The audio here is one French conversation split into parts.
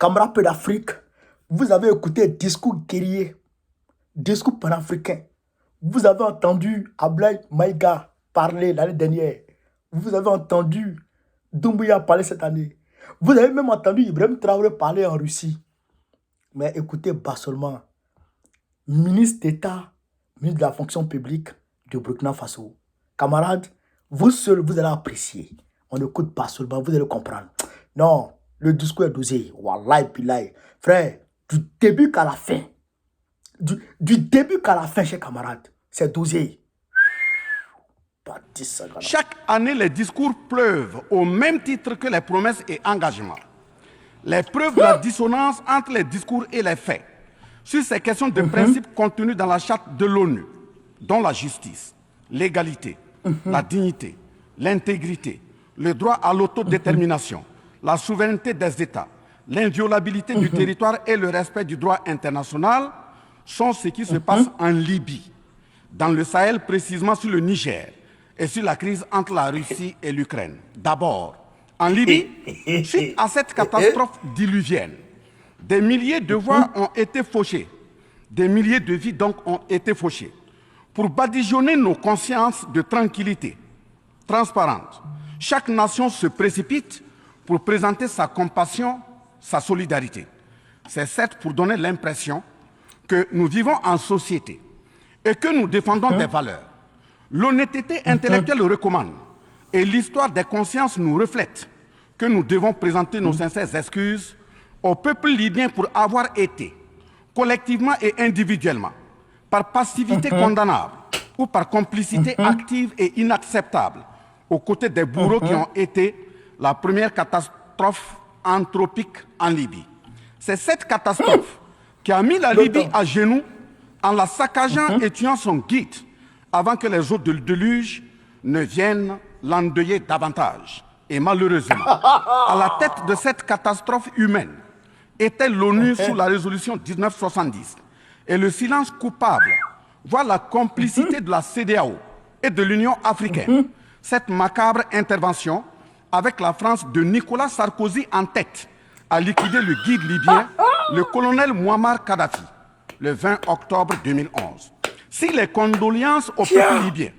camarades peu d'Afrique, vous avez écouté discours guerrier, discours panafricain. Vous avez entendu Ablaye Maïga parler l'année dernière. Vous avez entendu Doumbouya parler cette année. Vous avez même entendu Ibrahim Traoré parler en Russie. Mais écoutez bas seulement, ministre d'État, ministre de la fonction publique de Burkina Faso. Camarades, vous seuls, vous allez apprécier. On écoute pas seulement, vous allez comprendre. Non, le discours est dosé. Wallahi billahi. Frère, du début qu'à la fin, du début qu'à la fin, chers camarades, c'est dosé. Chaque année, les discours pleuvent au même titre que les promesses et engagements. Les preuves de la dissonance entre les discours et les faits sur ces questions de principe contenues dans la charte de l'ONU, dont la justice, l'égalité, la dignité, l'intégrité, le droit à l'autodétermination, la souveraineté des États, l'inviolabilité du territoire et le respect du droit international sont ce qui se passe en Libye, dans le Sahel précisément sur le Niger et sur la crise entre la Russie et l'Ukraine. D'abord, en Libye, suite à cette catastrophe diluvienne, des milliers de voix ont été fauchées, des milliers de vies donc ont été fauchées, pour badigeonner nos consciences de tranquillité transparente. Chaque nation se précipite pour présenter sa compassion, sa solidarité. C'est certes pour donner l'impression que nous vivons en société et que nous défendons des valeurs. L'honnêteté intellectuelle le recommande et l'histoire des consciences nous reflète que nous devons présenter nos sincères excuses au peuple libyen pour avoir été, collectivement et individuellement, par passivité condamnable ou par complicité active et inacceptable, aux côtés des bourreaux qui ont été la première catastrophe anthropique en Libye. C'est cette catastrophe qui a mis la Libye à genoux en la saccageant et tuant son guide avant que les eaux de déluge ne viennent l'endeuiller davantage. Et malheureusement, à la tête de cette catastrophe humaine était l'ONU sous la résolution 1970. Et le silence coupable voit la complicité de la CEDEAO et de l'Union africaine. Cette macabre intervention, avec la France de Nicolas Sarkozy en tête, a liquidé le guide libyen, le colonel Muammar Kadhafi, le 20 octobre 2011. Si les condoléances au peuple libyen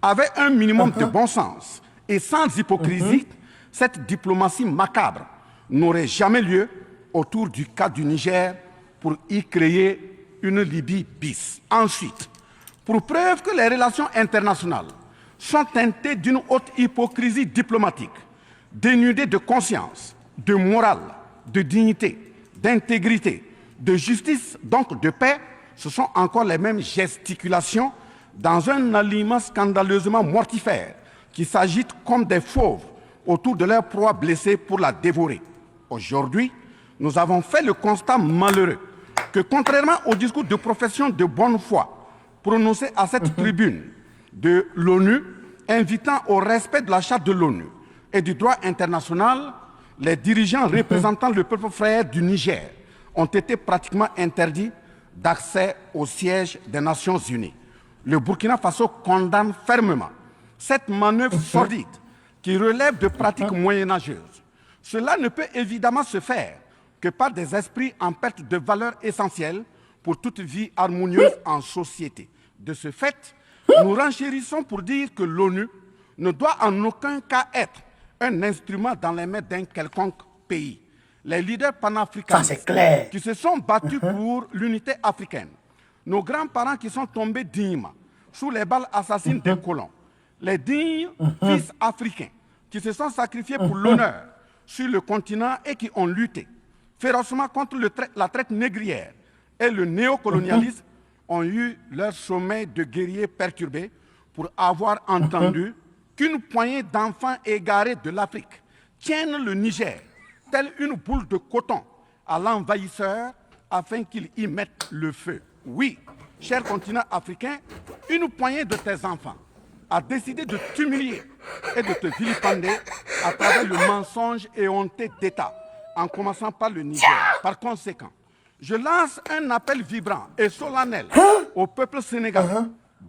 avaient un minimum de bon sens et sans hypocrisie, cette diplomatie macabre n'aurait jamais lieu autour du cas du Niger pour y créer une Libye bis. Ensuite, pour preuve que les relations internationales sont teintées d'une haute hypocrisie diplomatique, dénudées de conscience, de morale, de dignité, d'intégrité, de justice, donc de paix, ce sont encore les mêmes gesticulations dans un aliment scandaleusement mortifère qui s'agitent comme des fauves autour de leur proie blessée pour la dévorer. Aujourd'hui, nous avons fait le constat malheureux que, contrairement au discours de profession de bonne foi prononcé à cette tribune de l'ONU, invitant au respect de la charte de l'ONU et du droit international, les dirigeants représentant le peuple frère du Niger ont été pratiquement interdits d'accès au siège des Nations Unies. Le Burkina Faso condamne fermement cette manœuvre sordide qui relève de pratiques moyenâgeuses. Cela ne peut évidemment se faire que par des esprits en perte de valeurs essentielles pour toute vie harmonieuse en société. De ce fait, nous renchérissons pour dire que l'ONU ne doit en aucun cas être un instrument dans les mains d'un quelconque pays. Les leaders panafricanistes qui se sont battus pour l'unité africaine, nos grands-parents qui sont tombés dignement sous les balles assassines des colons, les dignes fils africains qui se sont sacrifiés pour l'honneur sur le continent et qui ont lutté férocement contre la traite négrière et le néocolonialisme, ont eu leur sommeil de guerriers perturbé pour avoir entendu qu'une poignée d'enfants égarés de l'Afrique tiennent le Niger telle une boule de coton à l'envahisseur afin qu'il y mette le feu. Oui, cher continent africain, une poignée de tes enfants a décidé de t'humilier et de te vilipender à travers le mensonge éhonté d'État, en commençant par le Niger. Par conséquent, je lance un appel vibrant et solennel au peuple sénégalais,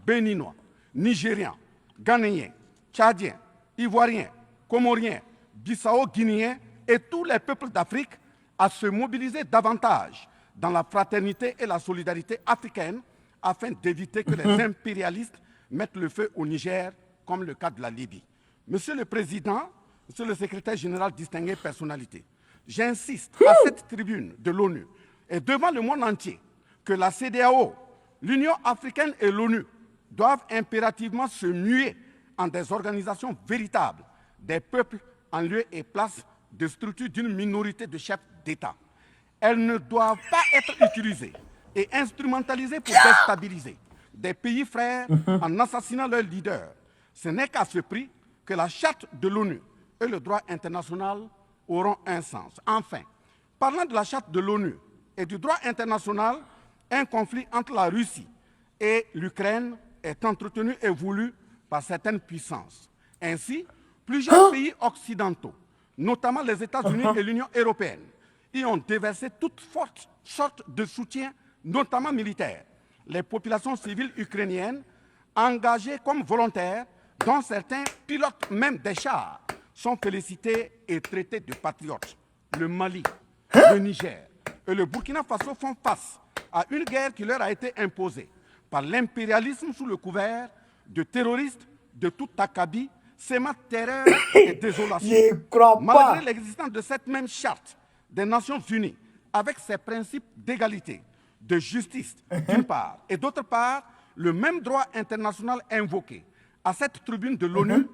béninois, nigérien, ghanéen, tchadien, ivoirien, comorien, bissau-guinéen et tous les peuples d'Afrique à se mobiliser davantage dans la fraternité et la solidarité africaine afin d'éviter que les impérialistes mettent le feu au Niger, comme le cas de la Libye. Monsieur le Président, Monsieur le Secrétaire général, distingué personnalité, j'insiste à cette tribune de l'ONU et devant le monde entier que la CEDEAO, l'Union africaine et l'ONU doivent impérativement se muer en des organisations véritables des peuples en lieu et place de structures d'une minorité de chefs d'État. Elles ne doivent pas être utilisées et instrumentalisées pour déstabiliser des pays frères en assassinant leurs leaders. Ce n'est qu'à ce prix que la charte de l'ONU et le droit international auront un sens. Enfin, parlant de la charte de l'ONU et du droit international, un conflit entre la Russie et l'Ukraine est entretenu et voulu par certaines puissances. Ainsi, plusieurs pays occidentaux, notamment les États-Unis et l'Union européenne, y ont déversé toute sorte de soutien, notamment militaire. Les populations civiles ukrainiennes, engagées comme volontaires, dont certains pilotent même des chars, sont félicités et traités de patriotes. Le Mali, le Niger et le Burkina Faso font face à une guerre qui leur a été imposée par l'impérialisme sous le couvert de terroristes de tout acabit, sémant terreur et désolation. Malgré l'existence de cette même charte des Nations Unies, avec ses principes d'égalité, de justice d'une part, et d'autre part, le même droit international invoqué à cette tribune de l'ONU,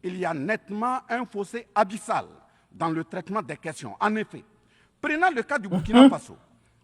il y a nettement un fossé abyssal dans le traitement des questions. En effet, prenant le cas du Burkina Faso,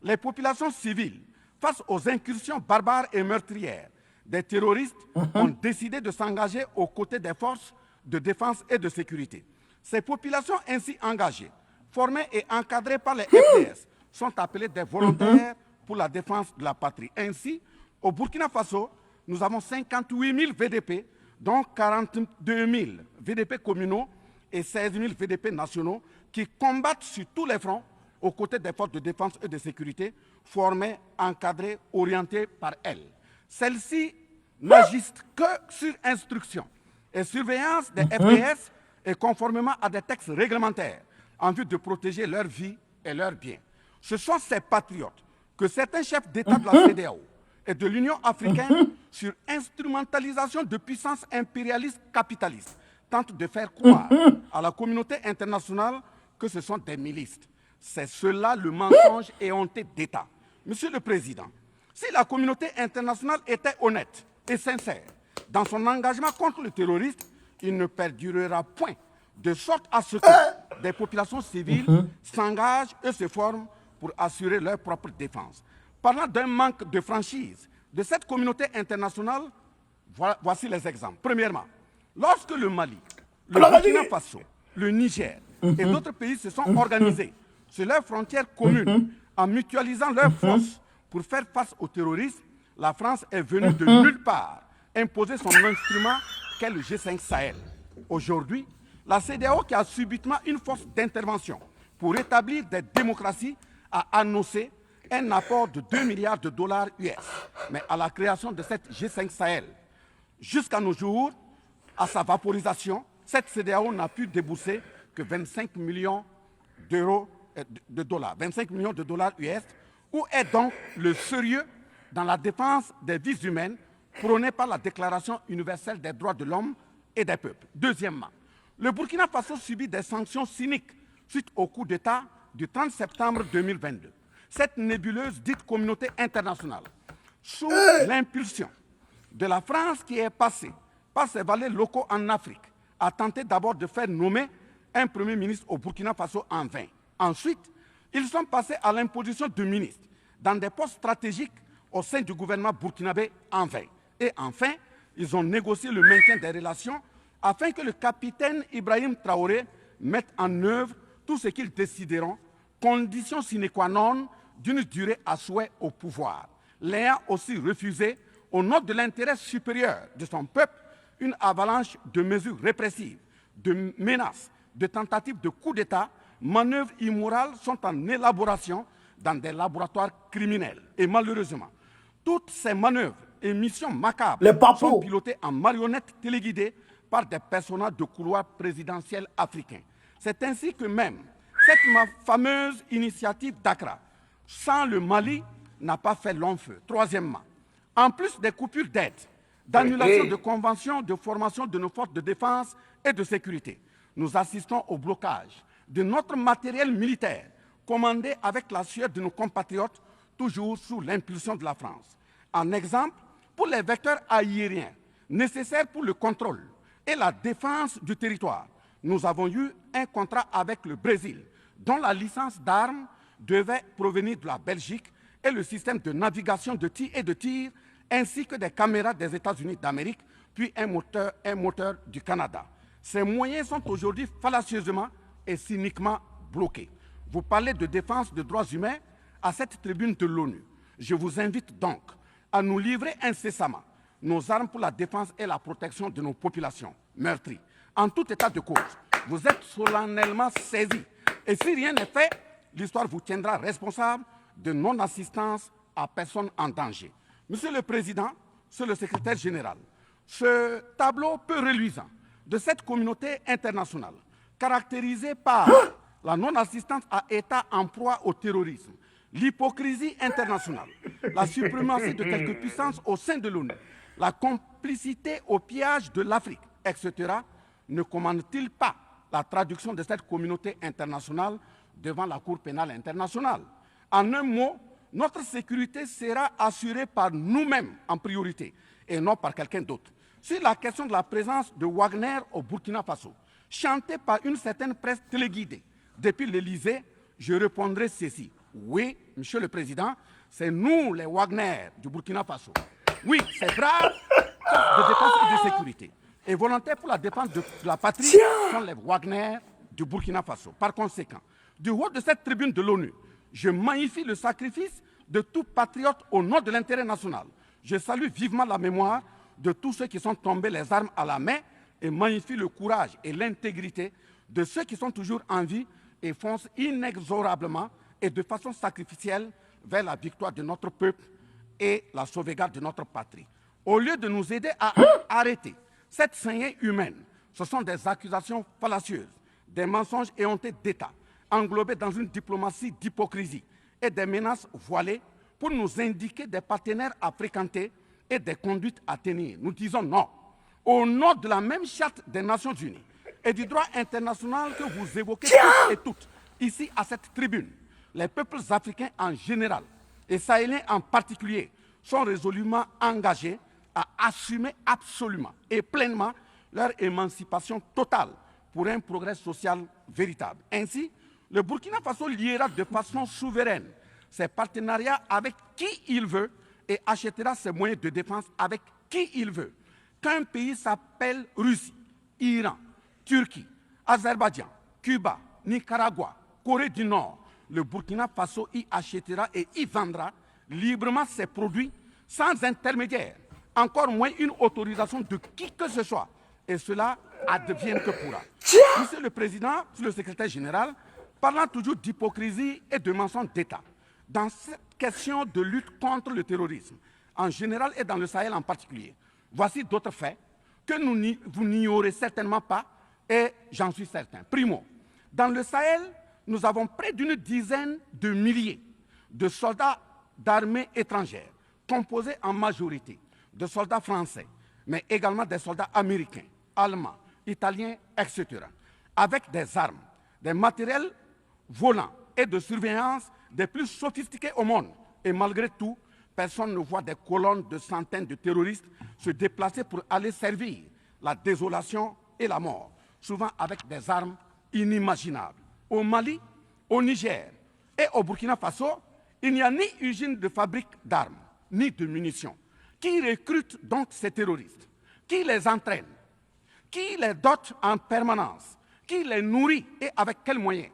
les populations civiles, face aux incursions barbares et meurtrières des terroristes, ont décidé de s'engager aux côtés des forces de défense et de sécurité. Ces populations ainsi engagées, formées et encadrées par les FDS, sont appelées des volontaires pour la défense de la patrie. Ainsi, au Burkina Faso, nous avons 58 000 VDP, dont 42 000 VDP communaux et 16 000 VDP nationaux, qui combattent sur tous les fronts aux côtés des forces de défense et de sécurité, formées, encadrées, orientées par elles. Celles-ci n'agissent que sur instruction et surveillance des FDS et conformément à des textes réglementaires en vue de protéger leur vie et leurs biens. Ce sont ces patriotes que certains chefs d'État de la CEDEAO et de l'Union africaine, sur instrumentalisation de puissances impérialistes capitalistes, tentent de faire croire à la communauté internationale que ce sont des milices. C'est cela le mensonge éhonté d'État. Monsieur le Président, si la communauté internationale était honnête et sincère dans son engagement contre le terrorisme, il ne perdurera point, de sorte à ce que des populations civiles s'engagent et se forment pour assurer leur propre défense. Parlant d'un manque de franchise de cette communauté internationale, voici les exemples. Premièrement, lorsque le Mali, le Burkina Faso, le Niger et d'autres pays se sont organisés sur leurs frontières communes en mutualisant leurs forces pour faire face au terrorisme, la France est venue de nulle part imposer son instrument qu'est le G5 Sahel. Aujourd'hui, la CEDEAO, qui a subitement une force d'intervention pour établir des démocraties, a annoncé un apport de 2 milliards de dollars US, mais à la création de cette G5 Sahel. Jusqu'à nos jours, à sa vaporisation, cette CEDEAO n'a pu débourser que 25 millions d'euros de dollars, 25 millions de dollars US. Où est donc le sérieux dans la défense des vies humaines prônée par la Déclaration universelle des droits de l'homme et des peuples? Deuxièmement, le Burkina Faso subit des sanctions cyniques suite au coup d'État du 30 septembre 2022. Cette nébuleuse dite communauté internationale, sous l'impulsion de la France qui est passée par ses valets locaux en Afrique, a tenté d'abord de faire nommer un Premier ministre au Burkina Faso en vain. Ensuite, ils sont passés à l'imposition de ministres dans des postes stratégiques au sein du gouvernement burkinabé en vain. Et enfin, ils ont négocié le maintien des relations afin que le capitaine Ibrahim Traoré mette en œuvre tout ce qu'ils décideront, condition sine qua non d'une durée à souhait au pouvoir. L'ayant aussi refusé, au nom de l'intérêt supérieur de son peuple, une avalanche de mesures répressives, de menaces, de tentatives de coup d'État, manœuvres immorales sont en élaboration dans des laboratoires criminels. Et malheureusement, toutes ces manœuvres et missions macabres sont pilotées en marionnettes téléguidées par des personnages de couloir présidentiel africains. C'est ainsi que même Cette fameuse initiative d'Accra, sans le Mali, n'a pas fait long feu. Troisièmement, en plus des coupures d'aide, d'annulation de conventions de formation de nos forces de défense et de sécurité, nous assistons au blocage de notre matériel militaire, commandé avec la sueur de nos compatriotes, toujours sous l'impulsion de la France. En exemple, pour les vecteurs aériens nécessaires pour le contrôle et la défense du territoire, nous avons eu un contrat avec le Brésil, dont la licence d'armes devait provenir de la Belgique et le système de navigation de tir ainsi que des caméras des États-Unis d'Amérique, puis un moteur du Canada. Ces moyens sont aujourd'hui fallacieusement et cyniquement bloqués. Vous parlez de défense des droits humains à cette tribune de l'ONU. Je vous invite donc à nous livrer incessamment nos armes pour la défense et la protection de nos populations meurtries. En tout état de cause, vous êtes solennellement saisis. Et si rien n'est fait, l'histoire vous tiendra responsable de non-assistance à personne en danger. Monsieur le Président, Monsieur le Secrétaire général, ce tableau peu reluisant de cette communauté internationale, caractérisée par la non-assistance à États en proie au terrorisme, l'hypocrisie internationale, la suprématie de quelques puissances au sein de l'ONU, la complicité au pillage de l'Afrique, etc., ne commande-t-il pas la traduction de cette communauté internationale devant la Cour pénale internationale? En un mot, notre sécurité sera assurée par nous-mêmes en priorité et non par quelqu'un d'autre. Sur la question de la présence de Wagner au Burkina Faso, chantée par une certaine presse téléguidée depuis l'Élysée, je répondrai ceci. Oui, Monsieur le Président, c'est nous les Wagner du Burkina Faso. Oui, c'est brave, de défense et de sécurité. Et volontaires pour la défense de la patrie sont les Wagner du Burkina Faso. Par conséquent, du haut de cette tribune de l'ONU, je magnifie le sacrifice de tout patriote au nom de l'intérêt national. Je salue vivement la mémoire de tous ceux qui sont tombés les armes à la main et magnifie le courage et l'intégrité de ceux qui sont toujours en vie et foncent inexorablement et de façon sacrificielle vers la victoire de notre peuple et la sauvegarde de notre patrie. Au lieu de nous aider à arrêter cette saignée humaine, ce sont des accusations fallacieuses, des mensonges éhontés d'État, englobés dans une diplomatie d'hypocrisie et des menaces voilées pour nous indiquer des partenaires à fréquenter et des conduites à tenir. Nous disons non. Au nom de la même charte des Nations Unies et du droit international que vous évoquez tous et toutes, ici à cette tribune, les peuples africains en général et sahéliens en particulier sont résolument engagés à assumer absolument et pleinement leur émancipation totale pour un progrès social véritable. Ainsi, le Burkina Faso liera de façon souveraine ses partenariats avec qui il veut et achètera ses moyens de défense avec qui il veut. Qu'un pays s'appelle Russie, Iran, Turquie, Azerbaïdjan, Cuba, Nicaragua, Corée du Nord, le Burkina Faso y achètera et y vendra librement ses produits sans intermédiaire, encore moins une autorisation de qui que ce soit. Et cela advienne que pourra. Monsieur le Président, Monsieur le Secrétaire général, parlant toujours d'hypocrisie et de mensonges d'État, dans cette question de lutte contre le terrorisme, en général et dans le Sahel en particulier, voici d'autres faits que vous n'ignorez certainement pas, et j'en suis certain. Primo, dans le Sahel, nous avons près d'une dizaine de milliers de soldats d'armées étrangères, composés en majorité de soldats français, mais également des soldats américains, allemands, italiens, etc., avec des armes, des matériels volants et de surveillance des plus sophistiqués au monde. Et malgré tout, personne ne voit des colonnes de centaines de terroristes se déplacer pour aller servir la désolation et la mort, souvent avec des armes inimaginables. Au Mali, au Niger et au Burkina Faso, il n'y a ni usine de fabrique d'armes, ni de munitions. Qui recrute donc ces terroristes? Qui les entraîne? Qui les dote en permanence? Qui les nourrit et avec quels moyens?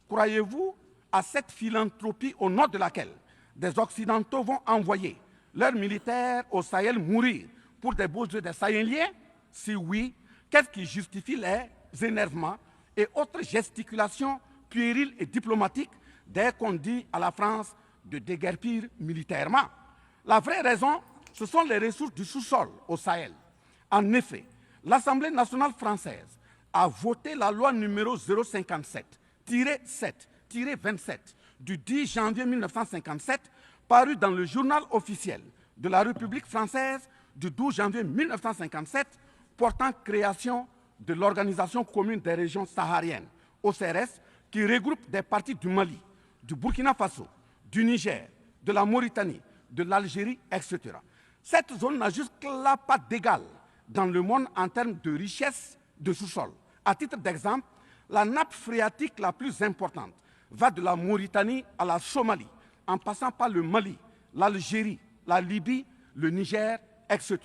Croyez-vous à cette philanthropie au nom de laquelle des Occidentaux vont envoyer leurs militaires au Sahel mourir pour des beaux yeux des Sahéliens? Si oui, qu'est-ce qui justifie les énervements et autres gesticulations puériles et diplomatiques dès qu'on dit à la France de déguerpir militairement? La vraie raison, ce sont les ressources du sous-sol au Sahel. En effet, l'Assemblée nationale française a voté la loi numéro 057 7-27 du 10 janvier 1957, paru dans le journal officiel de la République française du 12 janvier 1957, portant création de l'Organisation commune des régions sahariennes, OCRS, qui regroupe des parties du Mali, du Burkina Faso, du Niger, de la Mauritanie, de l'Algérie, etc. Cette zone n'a jusque-là pas d'égal dans le monde en termes de richesse de sous-sol. À titre d'exemple, la nappe phréatique la plus importante va de la Mauritanie à la Somalie, en passant par le Mali, l'Algérie, la Libye, le Niger, etc.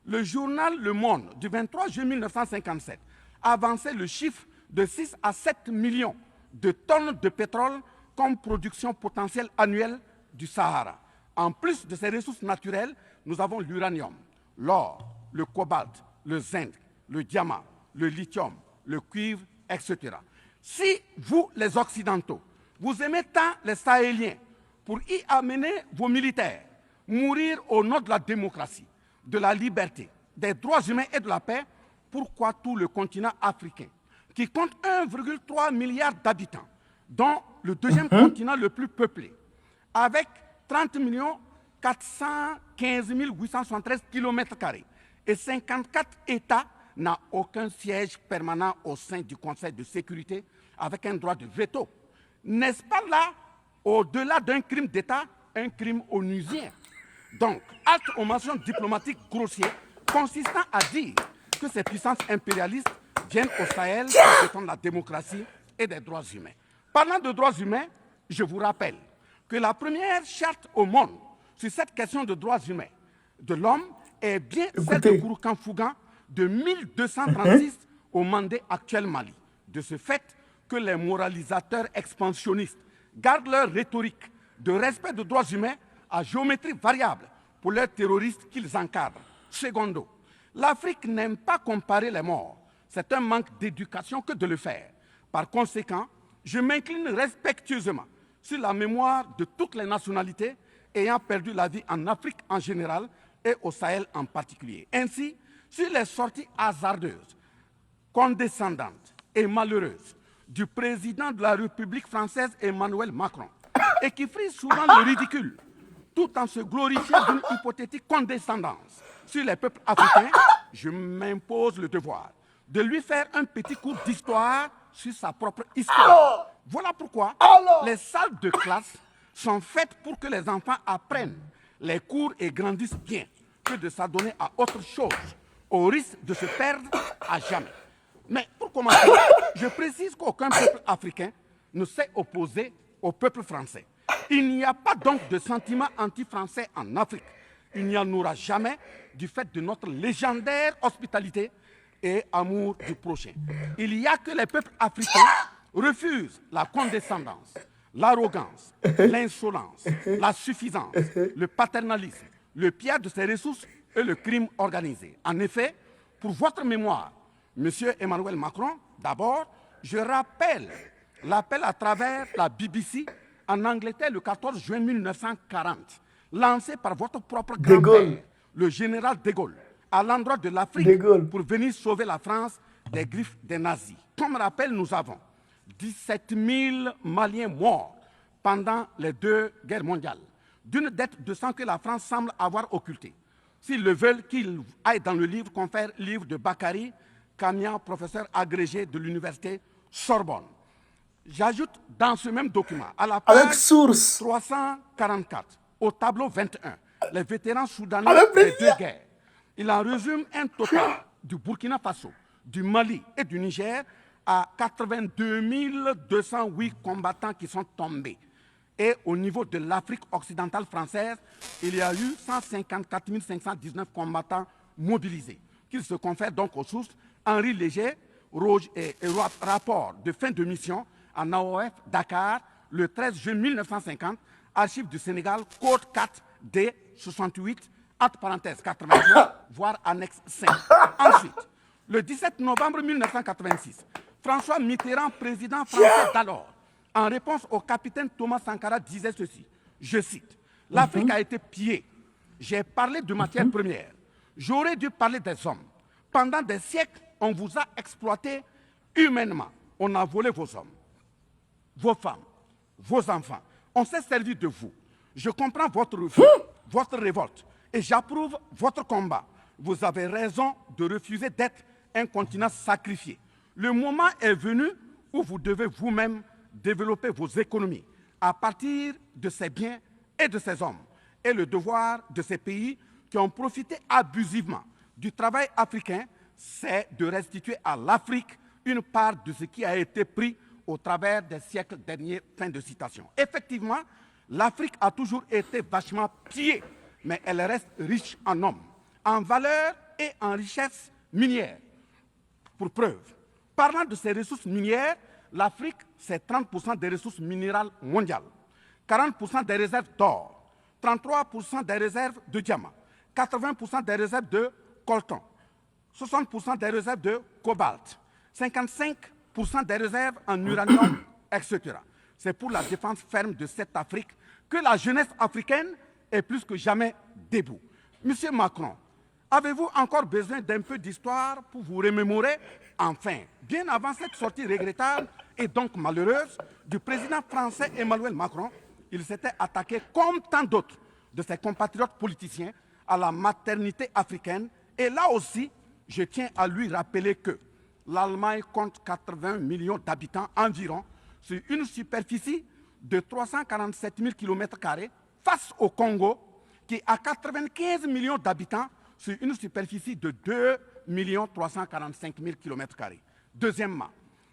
Le journal Le Monde du 23 juillet 1957 avançait le chiffre de 6 à 7 millions de tonnes de pétrole comme production potentielle annuelle du Sahara. En plus de ces ressources naturelles, nous avons l'uranium, l'or, le cobalt, le zinc, le diamant, le lithium, le cuivre, etc. Si vous, les Occidentaux, vous aimez tant les Sahéliens pour y amener vos militaires, mourir au nom de la démocratie, de la liberté, des droits humains et de la paix, pourquoi tout le continent africain, qui compte 1,3 milliard d'habitants, dont le deuxième continent le plus peuplé, avec 30 415 873 km² et 54 États, n'a aucun siège permanent au sein du Conseil de sécurité avec un droit de veto. N'est-ce pas là, au-delà d'un crime d'État, un crime onusien? Donc, acte aux mentions diplomatiques grossiers consistant à dire que ces puissances impérialistes viennent au Sahel pour défendre la démocratie et des droits humains. Parlant de droits humains, je vous rappelle que la première charte au monde sur cette question de droits humains de l'homme est bien celle de Kouroukan Fougan de 1236 au Mandé actuel Mali. De ce fait que les moralisateurs expansionnistes gardent leur rhétorique de respect des droits humains à géométrie variable pour leurs terroristes qu'ils encadrent. Secondo, l'Afrique n'aime pas comparer les morts. C'est un manque d'éducation que de le faire. Par conséquent, je m'incline respectueusement sur la mémoire de toutes les nationalités ayant perdu la vie en Afrique en général et au Sahel en particulier. Ainsi, sur les sorties hasardeuses, condescendantes et malheureuses du président de la République française Emmanuel Macron, et qui frise souvent le ridicule, tout en se glorifiant d'une hypothétique condescendance sur les peuples africains, je m'impose le devoir de lui faire un petit cours d'histoire sur sa propre histoire. Voilà pourquoi les salles de classe sont faites pour que les enfants apprennent les cours et grandissent bien, que de s'adonner à autre chose, au risque de se perdre à jamais. Mais pour commencer, je précise qu'aucun peuple africain ne s'est opposé au peuple français. Il n'y a pas donc de sentiment anti-français en Afrique. Il n'y en aura jamais du fait de notre légendaire hospitalité et amour du prochain. Il n'y a que les peuples africains refusent la condescendance, l'arrogance, l'insolence, la suffisance, le paternalisme, le pillage de ses ressources et le crime organisé. En effet, pour votre mémoire, Monsieur Emmanuel Macron, d'abord, je rappelle l'appel à travers la BBC en Angleterre le 14 juin 1940, lancé par votre propre grand-père, le général de Gaulle, à l'endroit de l'Afrique pour venir sauver la France des griffes des nazis. Comme rappel, nous avons 17 000 Maliens morts pendant les 2 guerres mondiales, d'une dette de sang que la France semble avoir occultée. S'ils le veulent, qu'ils aillent dans le livre, confère livre de Bakary Kamia, professeur agrégé de l'université Sorbonne. J'ajoute dans ce même document, à la page 344, au tableau 21, les vétérans soudanais des 2 guerres. Il en résume un total du Burkina Faso, du Mali et du Niger à 82 208 combattants qui sont tombés. Et au niveau de l'Afrique occidentale française, il y a eu 154 519 combattants mobilisés, qu'ils se confèrent donc aux sources Henri Léger, rapport de fin de mission en AOF Dakar, le 13 juin 1950, archives du Sénégal, code 4 D 68, entre parenthèses 89, voire annexe 5. Ensuite, le 17 novembre 1986, François Mitterrand, président français d'alors, en réponse au capitaine Thomas Sankara, disait ceci, je cite, « L'Afrique a été pillée. J'ai parlé de matières premières. J'aurais dû parler des hommes. Pendant des siècles, on vous a exploité humainement. On a volé vos hommes. vos femmes, vos enfants. On s'est servi de vous. Je comprends votre refus, votre révolte, et j'approuve votre combat. Vous avez raison de refuser d'être un continent sacrifié. Le moment est venu où vous devez vous-même développer vos économies à partir de ces biens et de ces hommes. Et le devoir de ces pays qui ont profité abusivement du travail africain, c'est de restituer à l'Afrique une part de ce qui a été pris au travers des siècles derniers. Fin de citation. Effectivement, l'Afrique a toujours été vachement pillée, mais elle reste riche en hommes, en valeur et en richesse minière. Pour preuve, parlant de ses ressources minières, l'Afrique, c'est 30% des ressources minérales mondiales, 40% des réserves d'or, 33% des réserves de diamants, 80% des réserves de coltan, 60% des réserves de cobalt, 55% des réserves en uranium, etc. C'est pour la défense ferme de cette Afrique que la jeunesse africaine est plus que jamais debout. Monsieur Macron, avez-vous encore besoin d'un peu d'histoire pour vous remémorer? Enfin, bien avant cette sortie regrettable et donc malheureuse du président français Emmanuel Macron, il s'était attaqué, comme tant d'autres de ses compatriotes politiciens, à la maternité africaine. Et là aussi, je tiens à lui rappeler que l'Allemagne compte 80 millions d'habitants environ sur une superficie de 347 000 km² face au Congo, qui a 95 millions d'habitants sur une superficie de 2 345 000 km². Deuxièmement,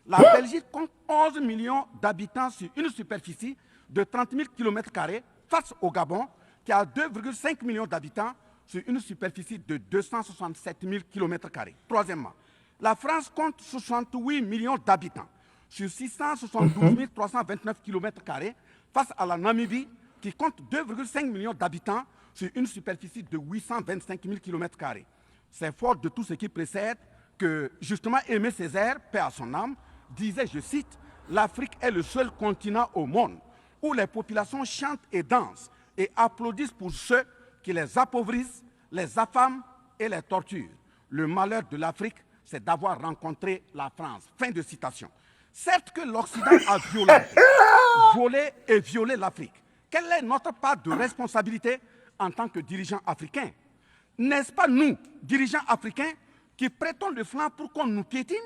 la Belgique compte 11 millions d'habitants sur une superficie de 30 000 km² face au Gabon, qui a 2,5 millions d'habitants sur une superficie de 267 000 km². Troisièmement, la France compte 68 millions d'habitants sur 672 329 km² face à la Namibie, qui compte 2,5 millions d'habitants sur une superficie de 825 000 km². C'est fort de tout ce qui précède que, justement, Aimé Césaire, paix à son âme, disait, je cite, « L'Afrique est le seul continent au monde où les populations chantent et dansent et applaudissent pour ceux qui les appauvrissent, les affament et les torturent. Le malheur de l'Afrique, c'est d'avoir rencontré la France. » Fin de citation. Certes que l'Occident a volé et violé l'Afrique. Quelle est notre part de responsabilité en tant que dirigeants africains? N'est-ce pas nous, dirigeants africains, qui prêtons le flanc pour qu'on nous piétine?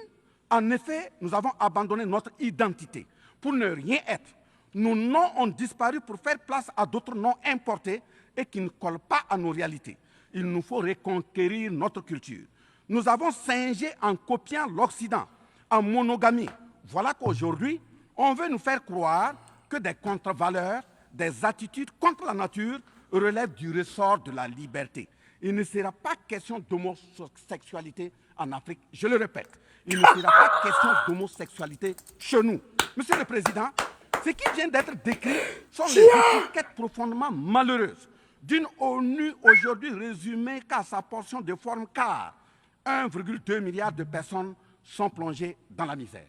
En effet, nous avons abandonné notre identité pour ne rien être. Nos noms ont disparu pour faire place à d'autres noms importés et qui ne collent pas à nos réalités. Il nous faut reconquérir notre culture. Nous avons singé en copiant l'Occident, en monogamie. Voilà qu'aujourd'hui, on veut nous faire croire que des contre-valeurs, des attitudes contre la nature relèvent du ressort de la liberté. Il ne sera pas question d'homosexualité en Afrique, je le répète. Il ne sera pas question d'homosexualité chez nous. Monsieur le Président, ce qui vient d'être décrit sont des étiquettes profondément malheureuses d'une ONU aujourd'hui résumée qu'à sa portion de forme, car 1,2 milliard de personnes sont plongées dans la misère.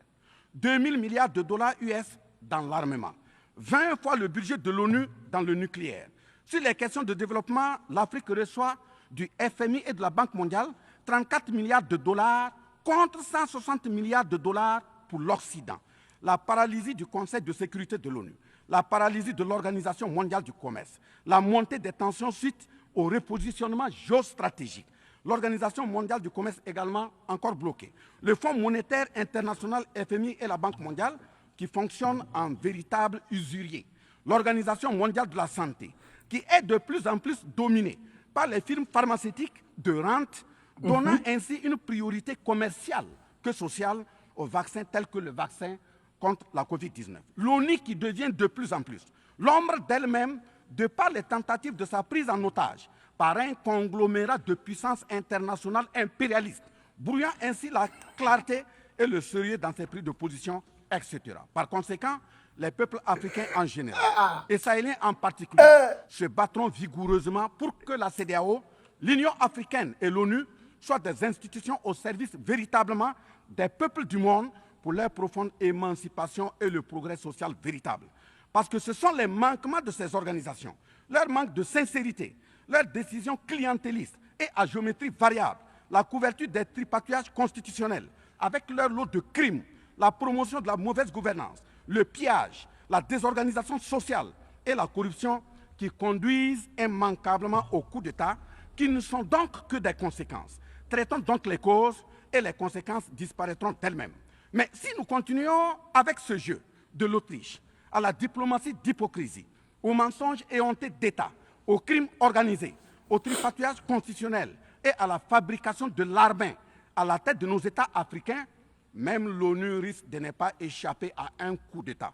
2 000 milliards de dollars US dans l'armement. 20 fois le budget de l'ONU dans le nucléaire. Sur les questions de développement, l'Afrique reçoit du FMI et de la Banque mondiale 34 milliards de dollars contre 160 milliards de dollars pour l'Occident. La paralysie du Conseil de sécurité de l'ONU, la paralysie de l'Organisation mondiale du commerce, la montée des tensions suite au repositionnement géostratégique. L'Organisation mondiale du commerce également encore bloquée. Le Fonds monétaire international, FMI et la Banque mondiale qui fonctionnent en véritable usurier. L'Organisation mondiale de la santé qui est de plus en plus dominée par les firmes pharmaceutiques de rente, donnant ainsi une priorité commerciale que sociale aux vaccins tels que le vaccin contre la Covid-19. L'ONU qui devient de plus en plus l'ombre d'elle-même de par les tentatives de sa prise en otage par un conglomérat de puissances internationales impérialistes, brouillant ainsi la clarté et le sérieux dans ses prises de position, etc. Par conséquent, les peuples africains en général, et sahéliens en particulier, se battront vigoureusement pour que la CEDEAO, l'Union africaine et l'ONU soient des institutions au service véritablement des peuples du monde pour leur profonde émancipation et le progrès social véritable. Parce que ce sont les manquements de ces organisations, leur manque de sincérité, leurs décisions clientélistes et à géométrie variable, la couverture des tripatouillages constitutionnels, avec leur lot de crimes, la promotion de la mauvaise gouvernance, le pillage, la désorganisation sociale et la corruption qui conduisent immanquablement au coup d'État, qui ne sont donc que des conséquences. Traitons donc les causes et les conséquences disparaîtront d'elles-mêmes. Mais si nous continuons avec ce jeu de l'Autriche, à la diplomatie d'hypocrisie, aux mensonges éhontés d'État, aux crimes organisés, au tripatouillage constitutionnel et à la fabrication de l'armée à la tête de nos États africains, même l'ONU risque de ne pas échapper à un coup d'État.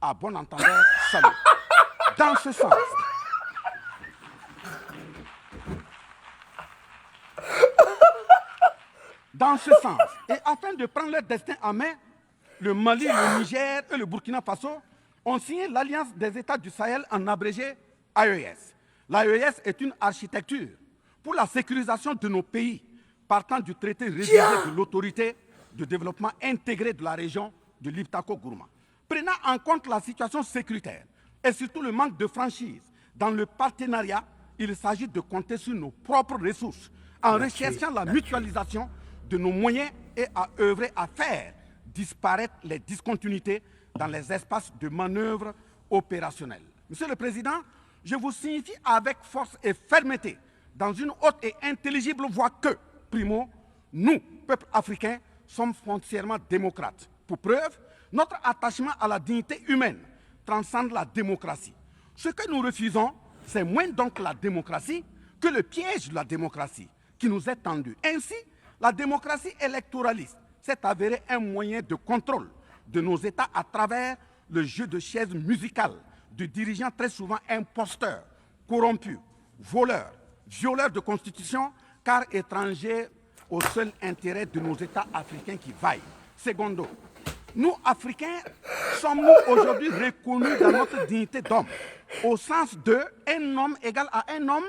À bon entendeur, salut. Dans ce sens, et afin de prendre leur destin en main, le Mali, le Niger et le Burkina Faso ont signé l'Alliance des États du Sahel, en abrégé AES. L'AES est une architecture pour la sécurisation de nos pays, partant du traité révisé de l'autorité de développement intégré de la région de l'Iptako-Gourma. Prenant en compte la situation sécuritaire et surtout le manque de franchise dans le partenariat, il s'agit de compter sur nos propres ressources en recherchant la mutualisation de nos moyens et à œuvrer à faire disparaître les discontinuités dans les espaces de manœuvre opérationnels. Monsieur le Président, je vous signifie avec force et fermeté, dans une haute et intelligible voix que, primo, nous, peuple africain, sommes foncièrement démocrates. Pour preuve, notre attachement à la dignité humaine transcende la démocratie. Ce que nous refusons, c'est moins donc la démocratie que le piège de la démocratie qui nous est tendu. Ainsi, la démocratie électoraliste s'est avérée un moyen de contrôle de nos États à travers le jeu de chaises musicales de dirigeants très souvent imposteurs, corrompus, voleurs, violeurs de constitution, car étrangers au seul intérêt de nos États africains qui vaillent. Secondo, nous, Africains, sommes-nous aujourd'hui reconnus dans notre dignité d'homme, au sens de un homme égal à un homme?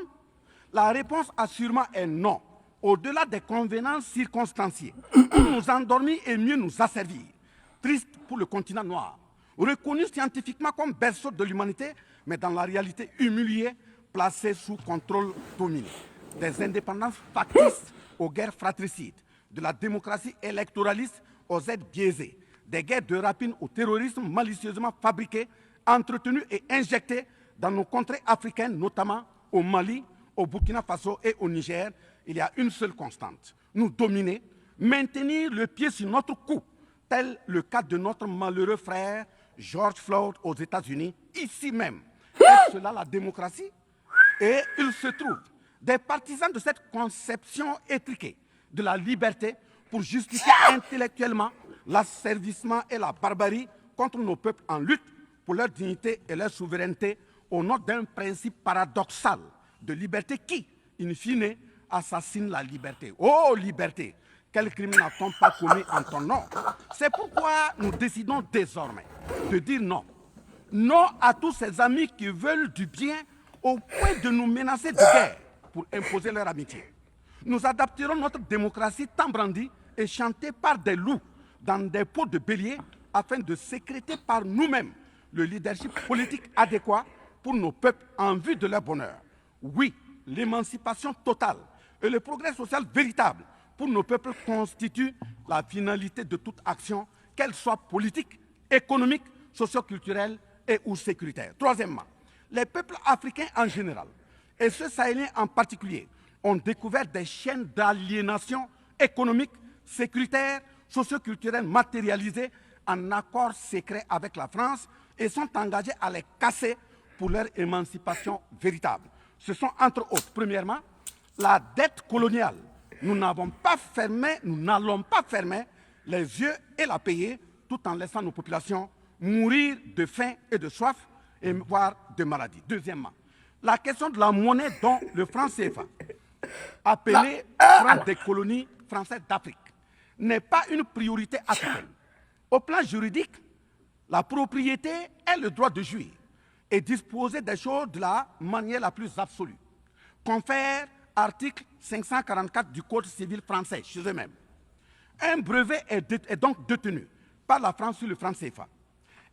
La réponse assurément est non, au-delà des convenances circonstanciées, pour nous endormir et mieux nous asservir. Triste pour le continent noir, reconnu scientifiquement comme berceau de l'humanité, mais dans la réalité humilié, placé sous contrôle dominé. Des indépendances factices aux guerres fratricides, de la démocratie électoraliste aux aides biaisées, des guerres de rapine au terrorisme malicieusement fabriquées, entretenues et injectées dans nos contrées africaines, notamment au Mali, au Burkina Faso et au Niger. Il y a une seule constante: nous dominer, maintenir le pied sur notre cou, tel le cas de notre malheureux frère George Floyd aux États-Unis, ici même. Est-ce cela la démocratie? Et il se trouve des partisans de cette conception étriquée de la liberté pour justifier intellectuellement l'asservissement et la barbarie contre nos peuples en lutte pour leur dignité et leur souveraineté au nom d'un principe paradoxal de liberté qui, in fine, assassine la liberté. Oh liberté, quel crime n'a-t-on pas commis en ton nom? C'est pourquoi nous décidons désormais de dire non. Non à tous ces amis qui veulent du bien au point de nous menacer de guerre pour imposer leur amitié. Nous adapterons notre démocratie tant brandie et chantée par des loups dans des pots de bélier afin de sécréter par nous-mêmes le leadership politique adéquat pour nos peuples en vue de leur bonheur. Oui, l'émancipation totale et le progrès social véritable pour nos peuples constituent la finalité de toute action, qu'elle soit politique, économique, socio-culturelle et ou sécuritaire. Troisièmement, les peuples africains en général, et ceux sahéliens en particulier, ont découvert des chaînes d'aliénation économique, sécuritaire, socio-culturelle matérialisées en accord secret avec la France et sont engagés à les casser pour leur émancipation véritable. Ce sont entre autres, premièrement, la dette coloniale. Nous n'allons pas fermer les yeux et la payer tout en laissant nos populations mourir de faim et de soif et voire de maladie. Deuxièmement, la question de la monnaie dont le franc CFA, appelé franc des colonies françaises d'Afrique, n'est pas une priorité africaine. Au plan juridique, la propriété est le droit de jouir et disposer des choses de la manière la plus absolue. Confère article 544 du Code civil français chez eux-mêmes. Un brevet est donc détenu par la France sur le franc CFA.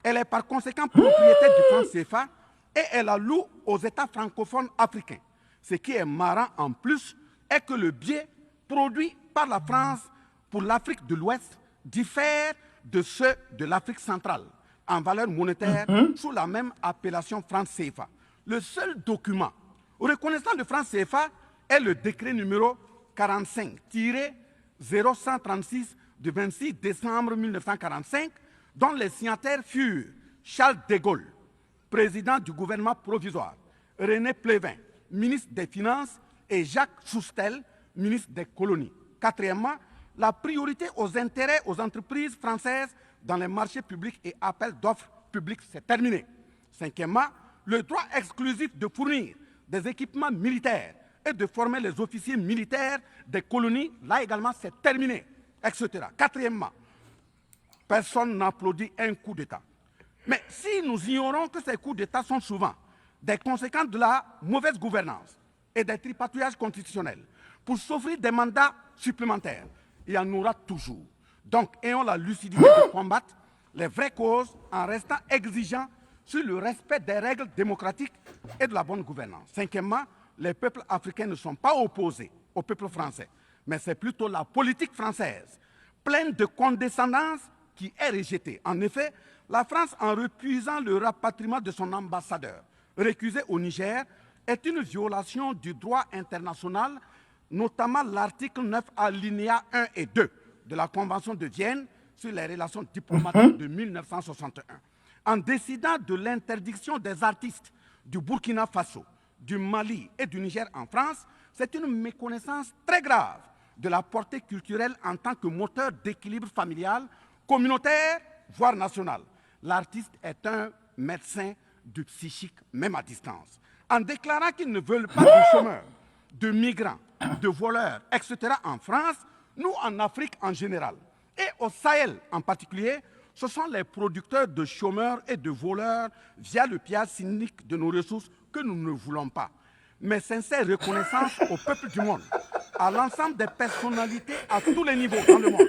Elle est par conséquent propriétaire du franc CFA et elle la loue aux États francophones africains. Ce qui est marrant en plus est que le bien produit par la France pour l'Afrique de l'Ouest diffère de ceux de l'Afrique centrale, en valeur monétaire sous la même appellation franc CFA. Le seul document reconnaissant le franc CFA est le décret numéro 45-0136 du 26 décembre 1945, dont les signataires furent Charles de Gaulle, président du gouvernement provisoire, René Pleven, ministre des Finances, et Jacques Soustel, ministre des Colonies. Quatrièmement, la priorité aux intérêts aux entreprises françaises dans les marchés publics et appels d'offres publics, c'est terminé. Cinquièmement, le droit exclusif de fournir des équipements militaires et de former les officiers militaires des colonies, là également, c'est terminé, etc. Quatrièmement, personne n'applaudit un coup d'État. Mais si nous ignorons que ces coups d'État sont souvent des conséquences de la mauvaise gouvernance et des tripatouillages constitutionnels pour s'offrir des mandats supplémentaires, il y en aura toujours. Donc, ayons la lucidité de combattre les vraies causes en restant exigeants sur le respect des règles démocratiques et de la bonne gouvernance. Cinquièmement, les peuples africains ne sont pas opposés au peuple français, mais c'est plutôt la politique française, pleine de condescendance, qui est rejetée. En effet, la France, en refusant le rapatriement de son ambassadeur récusé au Niger, est une violation du droit international, notamment l'article 9 alinéa 1 et 2 de la Convention de Vienne sur les relations diplomatiques de 1961. En décidant de l'interdiction des artistes du Burkina Faso, du Mali et du Niger en France, c'est une méconnaissance très grave de la portée culturelle en tant que moteur d'équilibre familial, communautaire, voire national. L'artiste est un médecin du psychique, même à distance. En déclarant qu'ils ne veulent pas de chômeurs, de migrants, de voleurs, etc. en France, nous en Afrique en général, et au Sahel en particulier, ce sont les producteurs de chômeurs et de voleurs via le pillage cynique de nos ressources que nous ne voulons pas. Mais sincère reconnaissance au peuple du monde, à l'ensemble des personnalités à tous les niveaux dans le monde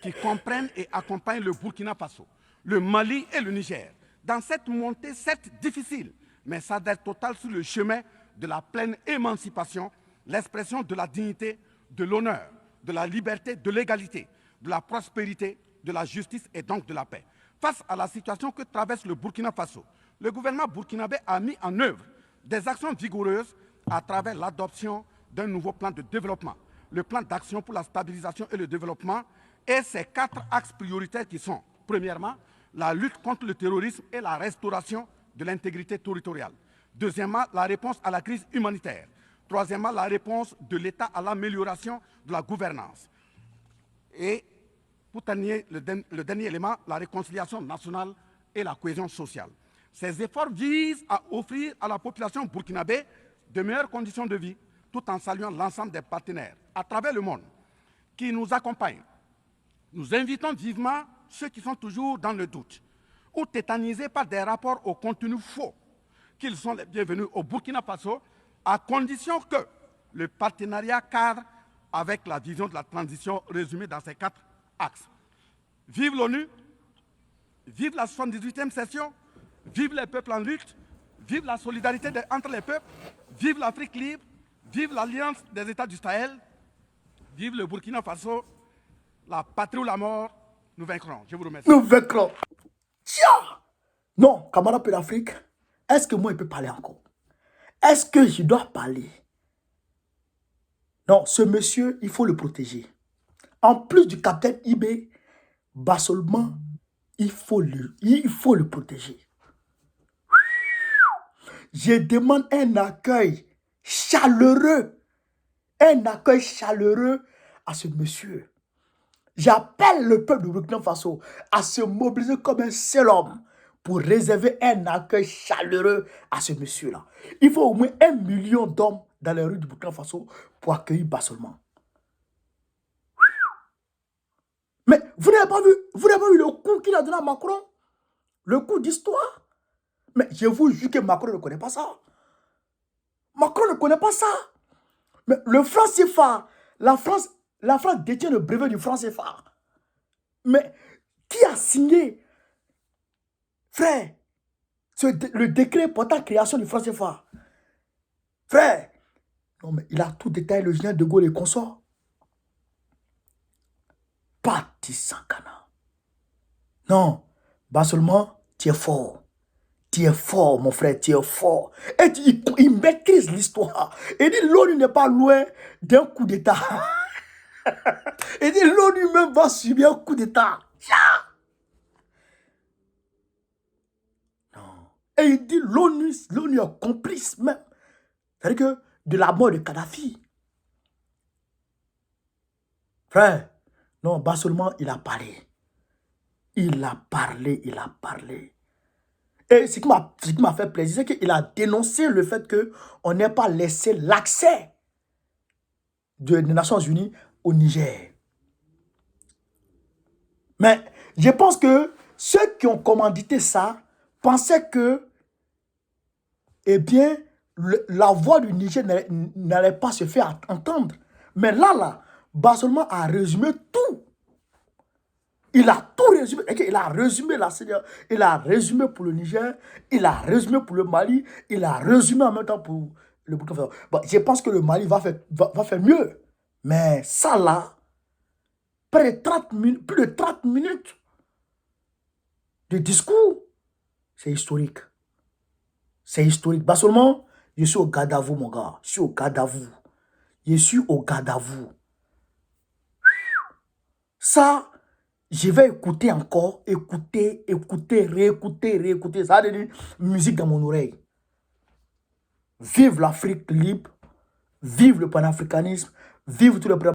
qui comprennent et accompagnent le Burkina Faso, le Mali et le Niger, dans cette montée certes difficile, mais s'adresse totale sur le chemin de la pleine émancipation, l'expression de la dignité, de l'honneur, de la liberté, de l'égalité, de la prospérité, de la justice et donc de la paix. Face à la situation que traverse le Burkina Faso, le gouvernement burkinabé a mis en œuvre des actions vigoureuses à travers l'adoption d'un nouveau plan de développement, le plan d'action pour la stabilisation et le développement, et ses 4 axes prioritaires qui sont, premièrement, la lutte contre le terrorisme et la restauration de l'intégrité territoriale. Deuxièmement, la réponse à la crise humanitaire. Troisièmement, la réponse de l'État à l'amélioration de la gouvernance. Et pour terminer, le dernier élément, la réconciliation nationale et la cohésion sociale. Ces efforts visent à offrir à la population burkinabé de meilleures conditions de vie, tout en saluant l'ensemble des partenaires à travers le monde qui nous accompagnent. Nous invitons vivement ceux qui sont toujours dans le doute ou tétanisés par des rapports au contenu faux qu'ils sont les bienvenus au Burkina Faso, à condition que le partenariat cadre avec la vision de la transition résumée dans ces 4 axes. Vive l'ONU, vive la 78e session, vive les peuples en lutte, vive la solidarité entre les peuples, vive l'Afrique libre, vive l'Alliance des États du Sahel, vive le Burkina Faso, la patrie ou la mort, nous vaincrons. Je vous remercie. Nous vaincrons. Tiens! Non, camarade de l'Afrique, est-ce que moi je peux parler encore? Est-ce que je dois parler? Non, ce monsieur, il faut le protéger. En plus du capitaine Ibé, Bassolement, il faut le protéger. Je demande un accueil chaleureux à ce monsieur. J'appelle le peuple de Burkina Faso à se mobiliser comme un seul homme pour réserver un accueil chaleureux à ce monsieur-là. Il faut au moins 1 million d'hommes dans les rues du Burkina Faso pour accueillir Bassolement. Mais vous n'avez pas vu le coup qu'il a donné à Macron? Le coup d'histoire? Mais je vous jure que Macron ne connaît pas ça. Macron ne connaît pas ça. Mais le franc CFA, la France détient le brevet du franc CFA. Mais qui a signé, frère, le décret portant création du franc CFA? Frère, non mais il a tout détaillé, le général de Gaulle et consorts. Patti Sankara. Non, Bassolement, Tu es fort. Tu es fort, mon frère, tu es fort. Et il maîtrise l'histoire. Il dit, l'ONU n'est pas loin d'un coup d'État. Il dit, l'ONU même va subir un coup d'État. Non. Et il dit, l'ONU est complice même. C'est-à-dire que de la mort de Kadhafi. Frère, non, pas seulement il a parlé. Il a parlé, il a parlé. Et ce qui m'a fait plaisir, c'est qu'il a dénoncé le fait qu'on n'ait pas laissé l'accès des Nations Unies au Niger. Mais je pense que ceux qui ont commandité ça pensaient que, eh bien, la voix du Niger n'allait pas se faire entendre. Mais là, Barcelone a résumé tout. Il a tout résumé. Il a résumé la Seigneur. Il a résumé pour le Niger. Il a résumé pour le Mali. Il a résumé en même temps pour le Burkina Faso. Bon, je pense que le Mali va faire mieux. Mais ça là, plus de 30 minutes de discours, c'est historique. C'est historique. Pas seulement, je suis au garde à vous, mon gars. Je suis au garde à vous. Je suis au garde à vous. Ça, je vais écouter encore, écouter, réécouter. Ça a donné musique dans mon oreille. Vive l'Afrique libre, vive le panafricanisme, vive tous les